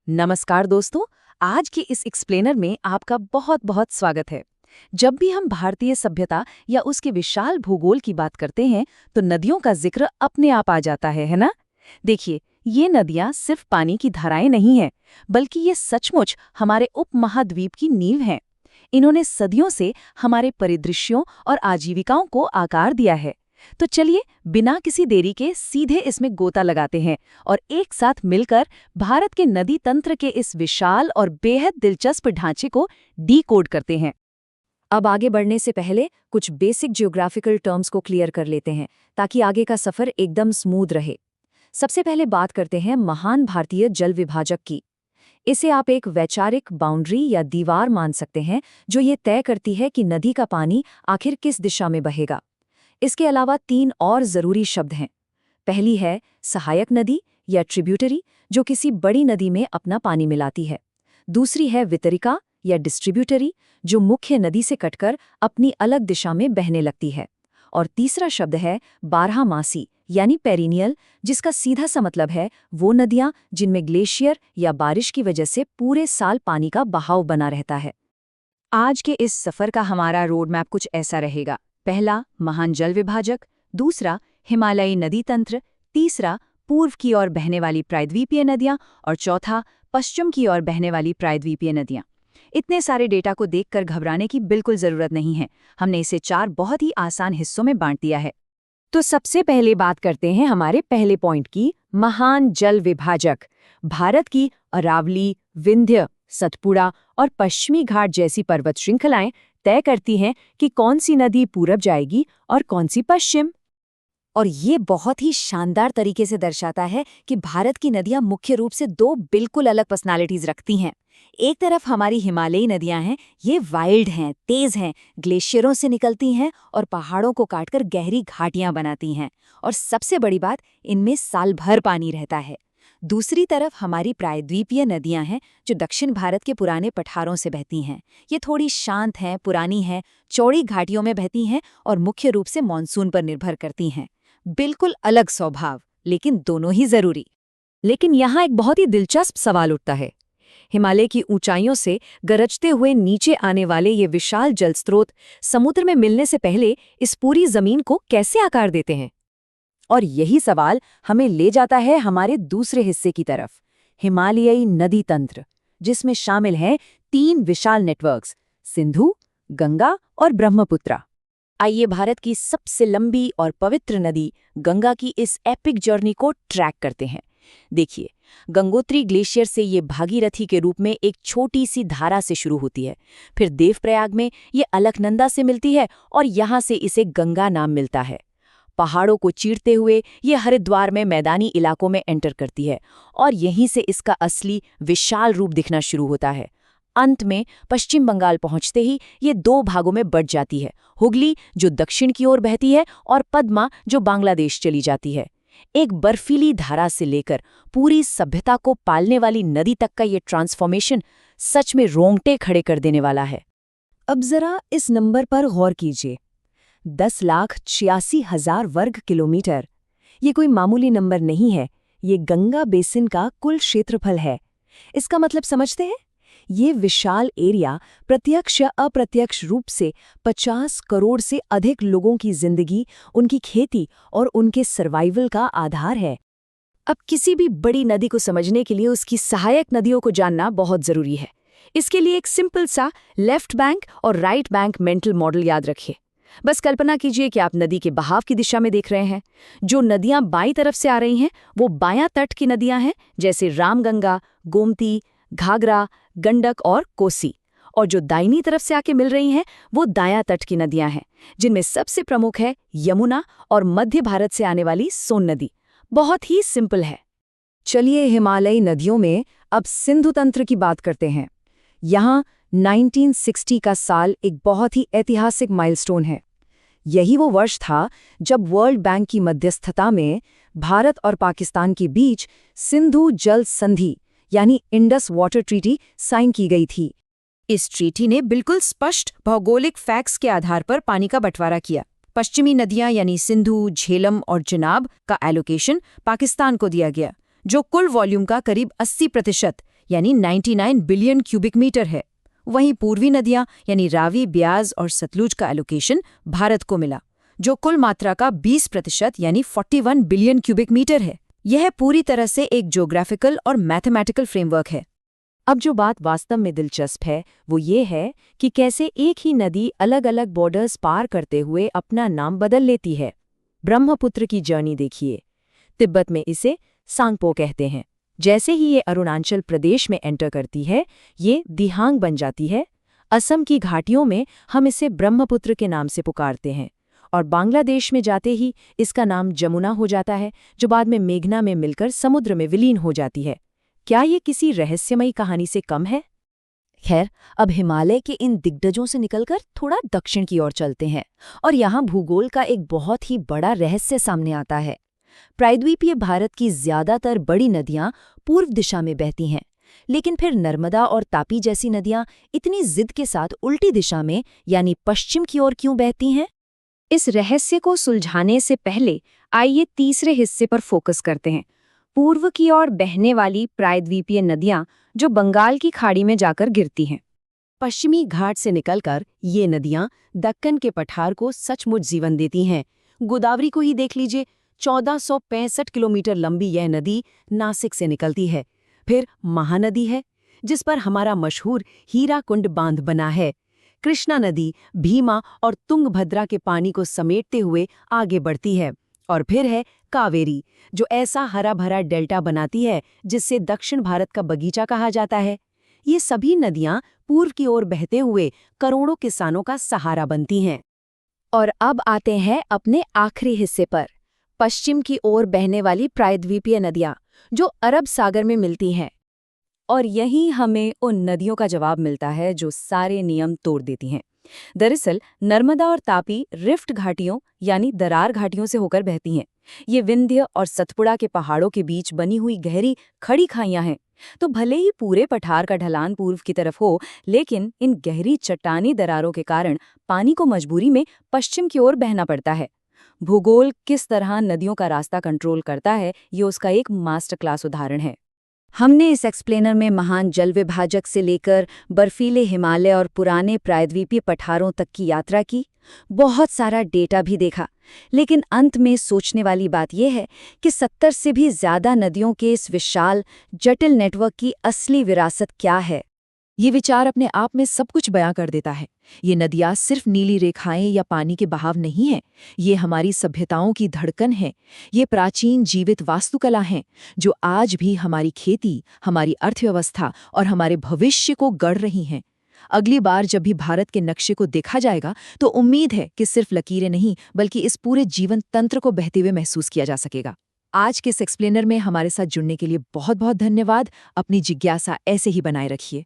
नमस्कार दोस्तों, आज के इस एक्सप्लेनर में आपका बहुत बहुत स्वागत है। जब भी हम भारतीय सभ्यता या उसके विशाल भूगोल की बात करते हैं तो नदियों का जिक्र अपने आप आ जाता है ना? देखिए, ये नदियां सिर्फ पानी की धाराएं नहीं हैं, बल्कि ये सचमुच हमारे उपमहाद्वीप की नींव हैं। इन्होंने सदियों से हमारे परिदृश्यों और आजीविकाओं को आकार दिया है। तो चलिए, बिना किसी देरी के सीधे इसमें गोता लगाते हैं और एक साथ मिलकर भारत के नदी तंत्र के इस विशाल और बेहद दिलचस्प ढांचे को डीकोड करते हैं। अब आगे बढ़ने से पहले कुछ बेसिक जियोग्राफिकल टर्म्स को क्लियर कर लेते हैं ताकि आगे का सफर एकदम स्मूथ रहे। सबसे पहले बात करते हैं महान भारतीय जल विभाजक की। इसे आप एक वैचारिक बाउंड्री या दीवार मान सकते हैं जो ये तय करती है कि नदी का पानी आखिर किस दिशा में बहेगा। इसके अलावा 3 और जरूरी शब्द हैं। पहली है सहायक नदी या ट्रिब्यूटरी, जो किसी बड़ी नदी में अपना पानी मिलाती है। दूसरी है वितरिका या डिस्ट्रीब्यूटरी, जो मुख्य नदी से कटकर अपनी अलग दिशा में बहने लगती है। और तीसरा शब्द है बारहमासी यानी पेरिनियल, जिसका सीधा सा मतलब है वो नदियां जिनमें ग्लेशियर या बारिश की वजह से पूरे साल पानी का बहाव बना रहता है। आज के इस सफर का हमारा रोड मैप कुछ ऐसा रहेगा। पहला, महान जल विभाजक। दूसरा, हिमालयी नदी तंत्र। तीसरा, पूर्व की ओर बहने वाली प्रायद्वीपीय नदियां। और चौथा, पश्चिम की ओर बहने वाली प्रायद्वीपीय नदियां। इतने सारे डेटा को देखकर घबराने की बिल्कुल जरूरत नहीं है। हमने इसे 4 बहुत ही आसान हिस्सों में बांट दिया है। तो सबसे पहले बात करते हैं हमारे पहले पॉइंट की, महान जल विभाजक। भारत की अरावली, विंध्य, सतपुड़ा और पश्चिमी घाट जैसी पर्वत श्रृंखलाएं तय करती हैं कि कौन सी नदी पूरब जाएगी और कौन सी पश्चिम। और ये बहुत ही शानदार तरीके से दर्शाता है कि भारत की नदियां मुख्य रूप से 2 बिल्कुल अलग पर्सनालिटीज रखती हैं। एक तरफ हमारी हिमालयी नदियां हैं, ये वाइल्ड हैं, तेज हैं, ग्लेशियरों से निकलती हैं और पहाड़ों को काटकर गहरी घाटियां बनाती हैं। और सबसे बड़ी बात, इनमें साल भर पानी रहता है। दूसरी तरफ हमारी प्रायद्वीपीय नदियां हैं, जो दक्षिण भारत के पुराने पठारों से बहती हैं। ये थोड़ी शांत हैं, पुरानी हैं, चौड़ी घाटियों में बहती हैं और मुख्य रूप से मानसून पर निर्भर करती हैं। बिल्कुल अलग स्वभाव, लेकिन दोनों ही जरूरी। लेकिन यहाँ एक बहुत ही दिलचस्प सवाल उठता है। हिमालय की ऊंचाइयों से गरजते हुए नीचे आने वाले ये विशाल जलस्रोत समुद्र में मिलने से पहले इस पूरी जमीन को कैसे आकार देते हैं? और यही सवाल हमें ले जाता है हमारे दूसरे हिस्से की तरफ, हिमालयी नदी तंत्र, जिसमें शामिल हैं 3 विशाल नेटवर्क्स, सिंधु, गंगा और ब्रह्मपुत्रा। आइए भारत की सबसे लंबी और पवित्र नदी गंगा की इस एपिक जर्नी को ट्रैक करते हैं। देखिए, गंगोत्री ग्लेशियर से ये भागीरथी के रूप में एक छोटी सी धारा से शुरू होती है। फिर देवप्रयाग में ये अलकनंदा से मिलती है और यहाँ से इसे गंगा नाम मिलता है। पहाड़ों को चीरते हुए ये हरिद्वार में मैदानी इलाकों में एंटर करती है और यहीं से इसका असली विशाल रूप दिखना शुरू होता है। अंत में पश्चिम बंगाल पहुंचते ही ये 2 भागों में बंट जाती है, हुगली जो दक्षिण की ओर बहती है और पद्मा जो बांग्लादेश चली जाती है। एक बर्फीली धारा से लेकर पूरी सभ्यता को पालने वाली नदी तक का ये ट्रांसफॉर्मेशन सच में रोंगटे खड़े कर देने वाला है। अब जरा इस नंबर पर गौर कीजिए, 10,86,000 वर्ग किलोमीटर। ये कोई मामूली नंबर नहीं है, ये गंगा बेसिन का कुल क्षेत्रफल है। इसका मतलब समझते हैं? ये विशाल एरिया प्रत्यक्ष या अप्रत्यक्ष रूप से 50 करोड़ से अधिक लोगों की जिंदगी, उनकी खेती और उनके सर्वाइवल का आधार है। अब किसी भी बड़ी नदी को समझने के लिए उसकी सहायक नदियों को जानना बहुत जरूरी है। इसके लिए एक सिंपल सा लेफ्ट बैंक और राइट बैंक मेंटल मॉडल याद रखिए। बस कल्पना कीजिए कि आप नदी के बहाव की दिशा में देख रहे हैं। जो नदियां बाईं तरफ से आ रही हैं वो बायां तट की नदियां हैं, जैसे रामगंगा, गोमती, घाघरा, गंडक और कोसी। और जो दाहिनी तरफ से आके मिल रही हैं वो दायां तट की नदियां हैं, जिनमें सबसे प्रमुख है यमुना और मध्य भारत से आने वाली सोन नदी। बहुत ही सिंपल है। चलिए हिमालयी नदियों में अब सिंधु तंत्र की बात करते हैं। यहाँ 1960 का साल एक बहुत ही ऐतिहासिक माइलस्टोन है। यही वो वर्ष था जब वर्ल्ड बैंक की मध्यस्थता में भारत और पाकिस्तान के बीच सिंधु जल संधि यानी इंडस वाटर ट्रीटी साइन की गई थी। इस ट्रीटी ने बिल्कुल स्पष्ट भौगोलिक फैक्ट्स के आधार पर पानी का बंटवारा किया। पश्चिमी नदियां यानी सिंधु, झेलम और चिनाब का एलोकेशन पाकिस्तान को दिया गया, जो कुल वॉल्यूम का करीब 80% यानी 99 बिलियन क्यूबिक मीटर है। वहीं पूर्वी नदियां यानी रावी, ब्यास और सतलुज का एलोकेशन भारत को मिला, जो कुल मात्रा का 20% यानी 41 बिलियन क्यूबिक मीटर है। यह पूरी तरह से एक ज्योग्राफिकल और मैथमेटिकल फ्रेमवर्क है। अब जो बात वास्तव में दिलचस्प है वो ये है कि कैसे एक ही नदी अलग अलग बॉर्डर्स पार करते हुए अपना नाम बदल लेती है। ब्रह्मपुत्र की जर्नी देखिए। तिब्बत में इसे सांगपो कहते हैं। जैसे ही ये अरुणाचल प्रदेश में एंटर करती है, ये दिहांग बन जाती है। असम की घाटियों में हम इसे ब्रह्मपुत्र के नाम से पुकारते हैं, और बांग्लादेश में जाते ही इसका नाम जमुना हो जाता है, जो बाद में मेघना में मिलकर समुद्र में विलीन हो जाती है। क्या ये किसी रहस्यमयी कहानी से कम है? खैर, अब हिमालय के इन दिग्गजों से निकलकर थोड़ा दक्षिण की ओर चलते हैं, और यहाँ भूगोल का एक बहुत ही बड़ा रहस्य सामने आता है। प्रायद्वीपीय भारत की ज्यादातर बड़ी नदियां पूर्व दिशा में बहती हैं, लेकिन फिर नर्मदा और तापी जैसी नदियां इतनी जिद के साथ उल्टी दिशा में यानी पश्चिम की ओर क्यों बहती हैं? इस रहस्य को सुलझाने से पहले आइए तीसरे हिस्से पर फोकस करते हैं। पूर्व की ओर बहने वाली प्रायद्वीपीय नदियां जो बंगाल की खाड़ी में जाकर गिरती हैं। पश्चिमी घाट से निकलकर ये नदियां दक्कन के पठार को सचमुच जीवन देती हैं। गोदावरी को ही देख लीजिए, 1465 किलोमीटर लंबी यह नदी नासिक से निकलती है। फिर महानदी है, जिस पर हमारा मशहूर हीराकुंड बांध बना है। कृष्णा नदी भीमा और तुंगभद्रा के पानी को समेटते हुए आगे बढ़ती है। और फिर है कावेरी, जो ऐसा हरा भरा डेल्टा बनाती है जिससे दक्षिण भारत का बगीचा कहा जाता है। ये सभी नदियां पूर्व की ओर बहते हुए करोड़ों किसानों का सहारा बनती हैं। और अब आते हैं अपने आखिरी हिस्से पर, पश्चिम की ओर बहने वाली प्रायद्वीपीय नदियां जो अरब सागर में मिलती हैं। और यहीं हमें उन नदियों का जवाब मिलता है जो सारे नियम तोड़ देती हैं। दरअसल नर्मदा और तापी रिफ्ट घाटियों यानी दरार घाटियों से होकर बहती हैं। ये विंध्य और सतपुड़ा के पहाड़ों के बीच बनी हुई गहरी खड़ी खाइयां हैं। तो भले ही पूरे पठार का ढलान पूर्व की तरफ हो, लेकिन इन गहरी चट्टानी दरारों के कारण पानी को मजबूरी में पश्चिम की ओर बहना पड़ता है। भूगोल किस तरह नदियों का रास्ता कंट्रोल करता है, ये उसका एक मास्टर क्लास उदाहरण है। हमने इस एक्सप्लेनर में महान जल विभाजक से लेकर बर्फीले हिमालय और पुराने प्रायद्वीपीय पठारों तक की यात्रा की, बहुत सारा डेटा भी देखा, लेकिन अंत में सोचने वाली बात यह है कि 70 से भी ज्यादा नदियों के इस विशाल जटिल नेटवर्क की असली विरासत क्या है। ये विचार अपने आप में सब कुछ बयां कर देता है। ये नदियाँ सिर्फ नीली रेखाएं या पानी के बहाव नहीं हैं, ये हमारी सभ्यताओं की धड़कन है। ये प्राचीन जीवित वास्तुकला हैं जो आज भी हमारी खेती, हमारी अर्थव्यवस्था और हमारे भविष्य को गढ़ रही हैं। अगली बार जब भी भारत के नक्शे को देखा जाएगा तो उम्मीद है कि सिर्फ लकीरें नहीं बल्कि इस पूरे जीवन तंत्र को बहते हुए महसूस किया जा सकेगा। आज के इस एक्सप्लेनर में हमारे साथ जुड़ने के लिए बहुत बहुत धन्यवाद। अपनी जिज्ञासा ऐसे ही बनाए रखिए।